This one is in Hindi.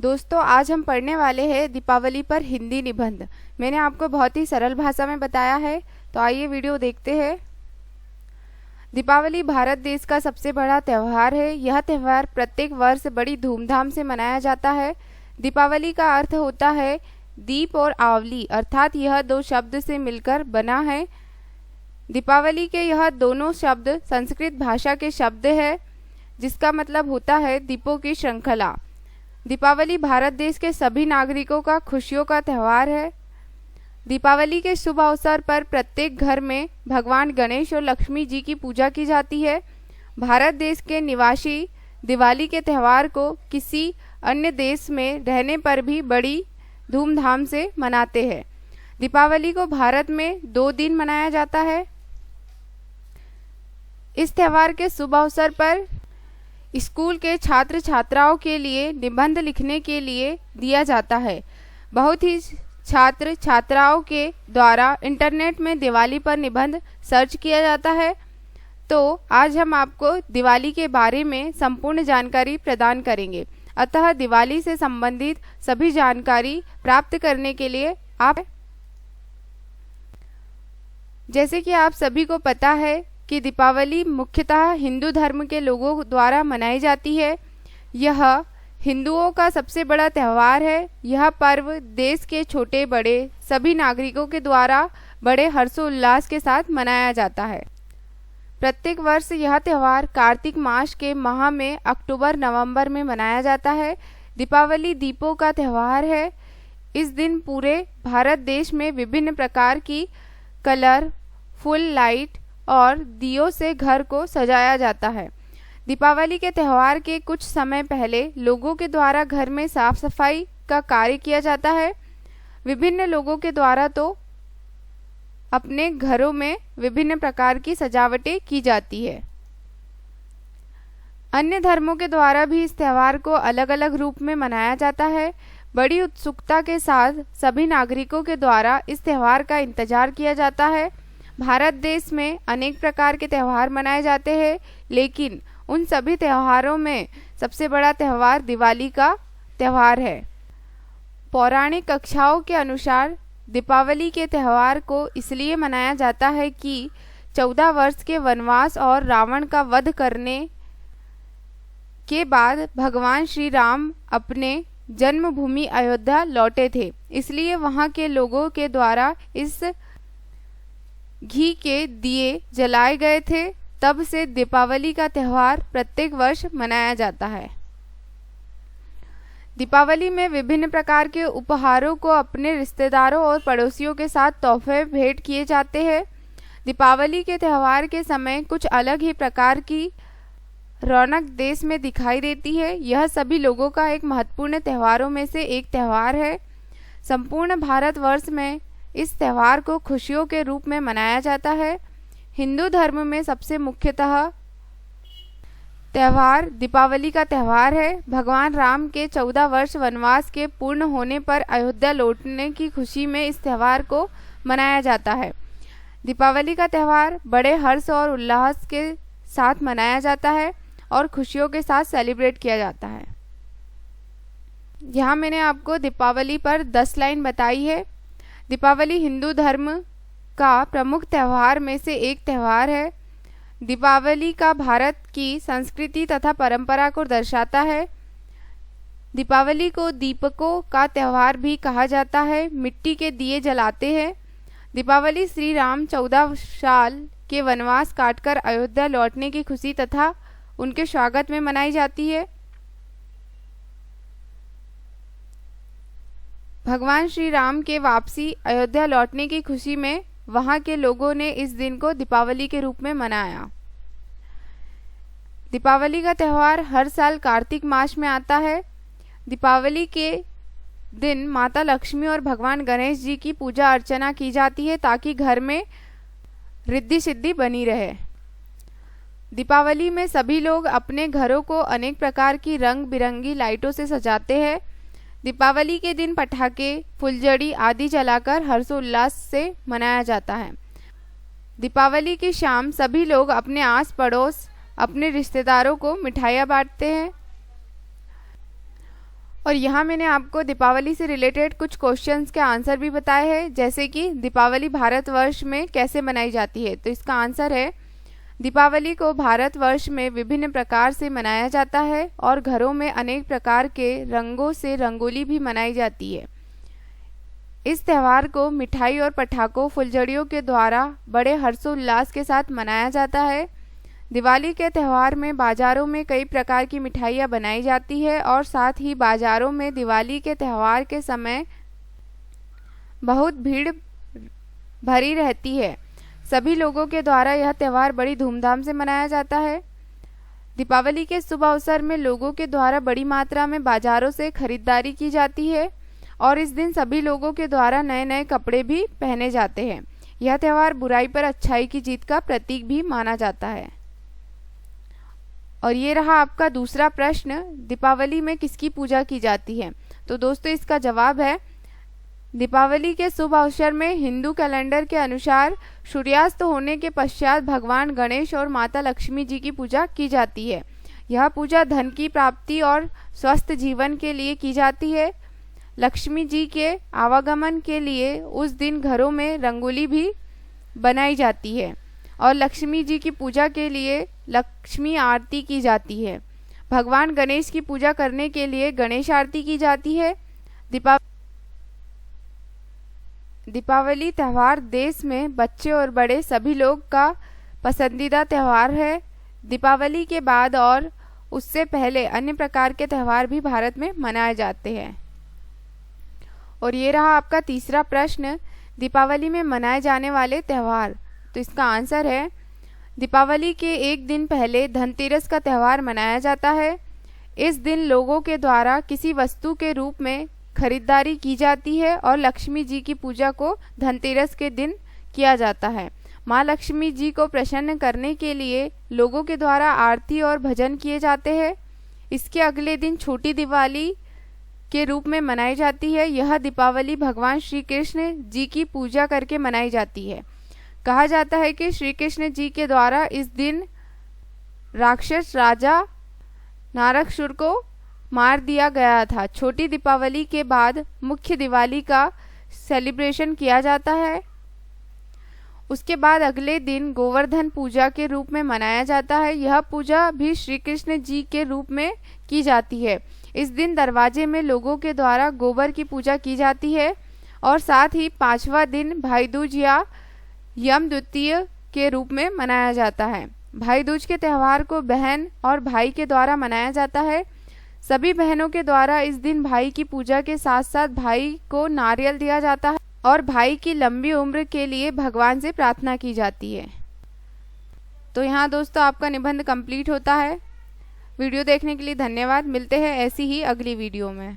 दोस्तों, आज हम पढ़ने वाले हैं दीपावली पर हिंदी निबंध। मैंने आपको बहुत ही सरल भाषा में बताया है, तो आइए वीडियो देखते हैं। दीपावली भारत देश का सबसे बड़ा त्यौहार है। यह त्यौहार प्रत्येक वर्ष बड़ी धूमधाम से मनाया जाता है। दीपावली का अर्थ होता है दीप और आवली, अर्थात यह दो शब्द से मिलकर बना है। दीपावली के यह दोनों शब्द संस्कृत भाषा के शब्द है, जिसका मतलब होता है दीपों की श्रृंखला। दीपावली भारत देश के सभी नागरिकों का खुशियों का त्यौहार है। दीपावली के शुभ अवसर पर प्रत्येक घर में भगवान गणेश और लक्ष्मी जी की पूजा की जाती है। भारत देश के निवासी दिवाली के त्यौहार को किसी अन्य देश में रहने पर भी बड़ी धूमधाम से मनाते हैं। दीपावली को भारत में 2 दिन मनाया जाता है। इस त्यौहार के शुभ अवसर पर स्कूल के छात्र छात्राओं के लिए निबंध लिखने के लिए दिया जाता है। बहुत ही छात्र छात्राओं के द्वारा इंटरनेट में दिवाली पर निबंध सर्च किया जाता है। तो आज हम आपको दिवाली के बारे में संपूर्ण जानकारी प्रदान करेंगे। अतः दिवाली से संबंधित सभी जानकारी प्राप्त करने के लिए जैसे कि आप सभी को पता है कि दीपावली मुख्यतः हिंदू धर्म के लोगों द्वारा मनाई जाती है। यह हिंदुओं का सबसे बड़ा त्यौहार है। यह पर्व देश के छोटे बड़े सभी नागरिकों के द्वारा बड़े हर्षोल्लास के साथ मनाया जाता है। प्रत्येक वर्ष यह त्यौहार कार्तिक मास के माह में अक्टूबर नवंबर में मनाया जाता है। दीपावली दीपों का त्यौहार है। इस दिन पूरे भारत देश में विभिन्न प्रकार की कलर फुल लाइट और दियों से घर को सजाया जाता है। दीपावली के त्यौहार के कुछ समय पहले लोगों के द्वारा घर में साफ सफाई का कार्य किया जाता है। विभिन्न लोगों के द्वारा तो अपने घरों में विभिन्न प्रकार की सजावटें की जाती है। अन्य धर्मों के द्वारा भी इस त्यौहार को अलग अलग रूप में मनाया जाता है। बड़ी उत्सुकता के साथ सभी नागरिकों के द्वारा इस त्यौहार का इंतजार किया जाता है। भारत देश में अनेक प्रकार के त्यौहार मनाए जाते हैं, लेकिन उन सभी त्योहारों में सबसे बड़ा त्यौहार दिवाली का त्यौहार है। पौराणिक कथाओं के अनुसार दीपावली के त्यौहार को इसलिए मनाया जाता है कि 14 वर्ष के वनवास और रावण का वध करने के बाद भगवान श्री राम अपने जन्मभूमि अयोध्या लौटे थे। इसलिए वहां के लोगों के द्वारा इस घी के दिए जलाए गए थे। तब से दीपावली का त्यौहार प्रत्येक वर्ष मनाया जाता है। दीपावली में विभिन्न प्रकार के उपहारों को अपने रिश्तेदारों और पड़ोसियों के साथ तोहफे भेंट किए जाते हैं। दीपावली के त्यौहार के समय कुछ अलग ही प्रकार की रौनक देश में दिखाई देती है। यह सभी लोगों का एक महत्वपूर्ण त्योहारों में से एक त्यौहार है। संपूर्ण भारतवर्ष में इस त्यौहार को खुशियों के रूप में मनाया जाता है। हिंदू धर्म में सबसे मुख्यतः त्यौहार दीपावली का त्यौहार है। भगवान राम के 14 वर्ष वनवास के पूर्ण होने पर अयोध्या लौटने की खुशी में इस त्यौहार को मनाया जाता है। दीपावली का त्यौहार बड़े हर्ष और उल्लास के साथ मनाया जाता है और खुशियों के साथ सेलिब्रेट किया जाता है। यहाँ मैंने आपको दीपावली पर 10 लाइन बताई है। दीपावली हिंदू धर्म का प्रमुख त्यौहार में से एक त्यौहार है। दीपावली का भारत की संस्कृति तथा परंपरा को दर्शाता है। दीपावली को दीपकों का त्यौहार भी कहा जाता है। मिट्टी के दिए जलाते हैं। दीपावली श्री राम 14 साल के वनवास काटकर अयोध्या लौटने की खुशी तथा उनके स्वागत में मनाई जाती है। भगवान श्री राम के वापसी अयोध्या लौटने की खुशी में वहां के लोगों ने इस दिन को दीपावली के रूप में मनाया। दीपावली का त्यौहार हर साल कार्तिक मास में आता है। दीपावली के दिन माता लक्ष्मी और भगवान गणेश जी की पूजा अर्चना की जाती है, ताकि घर में रिद्धि सिद्धि बनी रहे। दीपावली में सभी लोग अपने घरों को अनेक प्रकार की रंग बिरंगी लाइटों से सजाते हैं। दीपावली के दिन पटाखे फुलझड़ी आदि जलाकर हर्षोल्लास से मनाया जाता है। दीपावली की शाम सभी लोग अपने आस पड़ोस अपने रिश्तेदारों को मिठाइयाँ बांटते हैं। और यहाँ मैंने आपको दीपावली से रिलेटेड कुछ क्वेश्चंस के आंसर भी बताए हैं, जैसे कि दीपावली भारतवर्ष में कैसे मनाई जाती है। तो इसका आंसर है, दीपावली को भारतवर्ष में विभिन्न प्रकार से मनाया जाता है और घरों में अनेक प्रकार के रंगों से रंगोली भी मनाई जाती है। इस त्यौहार को मिठाई और पटाखों फुलझड़ियों के द्वारा बड़े हर्षोल्लास के साथ मनाया जाता है। दिवाली के त्यौहार में बाज़ारों में कई प्रकार की मिठाइयाँ बनाई जाती है और साथ ही बाज़ारों में दिवाली के त्यौहार के समय बहुत भीड़ भरी रहती है। सभी लोगों के द्वारा यह त्यौहार बड़ी धूमधाम से मनाया जाता है। दीपावली के शुभ अवसर में लोगों के द्वारा बड़ी मात्रा में बाज़ारों से खरीदारी की जाती है और इस दिन सभी लोगों के द्वारा नए नए कपड़े भी पहने जाते हैं। यह त्यौहार बुराई पर अच्छाई की जीत का प्रतीक भी माना जाता है। और ये रहा आपका दूसरा प्रश्न, दीपावली में किसकी पूजा की जाती है। तो दोस्तों इसका जवाब है, दीपावली के शुभ अवसर में हिंदू कैलेंडर के अनुसार सूर्यास्त होने के पश्चात भगवान गणेश और माता लक्ष्मी जी की पूजा की जाती है। यह पूजा धन की प्राप्ति और स्वस्थ जीवन के लिए की जाती है। लक्ष्मी जी के आवागमन के लिए उस दिन घरों में रंगोली भी बनाई जाती है और लक्ष्मी जी की पूजा के लिए लक्ष्मी आरती की जाती है। भगवान गणेश की पूजा करने के लिए गणेश आरती की जाती है। दीपावली त्यौहार देश में बच्चे और बड़े सभी लोग का पसंदीदा त्यौहार है। दीपावली के बाद और उससे पहले अन्य प्रकार के त्यौहार भी भारत में मनाए जाते हैं। और ये रहा आपका तीसरा प्रश्न, दीपावली में मनाए जाने वाले त्यौहार। तो इसका आंसर है, दीपावली के एक दिन पहले धनतेरस का त्यौहार मनाया जाता है। इस दिन लोगों के द्वारा किसी वस्तु के रूप में खरीदारी की जाती है और लक्ष्मी जी की पूजा को धनतेरस के दिन किया जाता है। माँ लक्ष्मी जी को प्रसन्न करने के लिए लोगों के द्वारा आरती और भजन किए जाते हैं। इसके अगले दिन छोटी दिवाली के रूप में मनाई जाती है। यह दीपावली भगवान श्री कृष्ण जी की पूजा करके मनाई जाती है। कहा जाता है कि श्री कृष्ण जी के द्वारा इस दिन राक्षस राजा नारकासुर को मार दिया गया था। छोटी दीपावली के बाद मुख्य दिवाली का सेलिब्रेशन किया जाता है। उसके बाद अगले दिन गोवर्धन पूजा के रूप में मनाया जाता है। यह पूजा भी श्री कृष्ण जी के रूप में की जाती है। इस दिन दरवाजे में लोगों के द्वारा गोबर की पूजा की जाती है और साथ ही 5वां दिन भाई दूज या यम द्वितीय के रूप में मनाया जाता है। भाई दूज के त्यौहार को बहन और भाई के द्वारा मनाया जाता है। सभी बहनों के द्वारा इस दिन भाई की पूजा के साथ साथ भाई को नारियल दिया जाता है और भाई की लंबी उम्र के लिए भगवान से प्रार्थना की जाती है। तो यहाँ दोस्तों आपका निबंध कंप्लीट होता है। वीडियो देखने के लिए धन्यवाद। मिलते हैं ऐसी ही अगली वीडियो में।